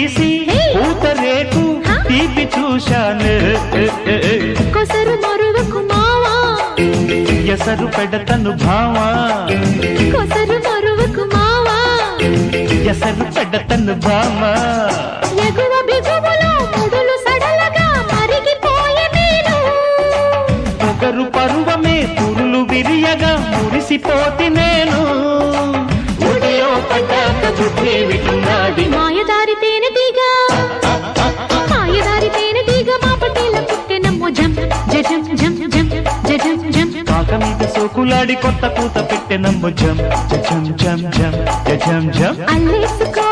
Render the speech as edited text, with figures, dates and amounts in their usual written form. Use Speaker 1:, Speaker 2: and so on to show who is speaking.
Speaker 1: తీసి పూతరేకు తీపి చూశాను
Speaker 2: కొసరు మరువకు మావా
Speaker 1: ఎసరు పెడతను భావా
Speaker 2: కొసరు మరువకు మావా
Speaker 1: ఎసరు పెడతను భావా
Speaker 2: ఎగువ బిగువులో ముడులు సడలగా మరిగిపోయే నేను
Speaker 1: పొగరు పరువమే పురులు విరియగా మురిసిపోతి నేను ఉడిలో పడ్డాక బుద్ధి విటున్నాడి
Speaker 2: మాయదారి తేనె తీగ మాయదారి తేనె తీగ మా పటేల పుట్టెనమ్మో జం జజం జం జం జజం జం
Speaker 1: కాక మీద సోకులాడి కొత్త కూత పెట్టెనమ్ము జం జం జం జం జం జం
Speaker 2: అల్లేసుకో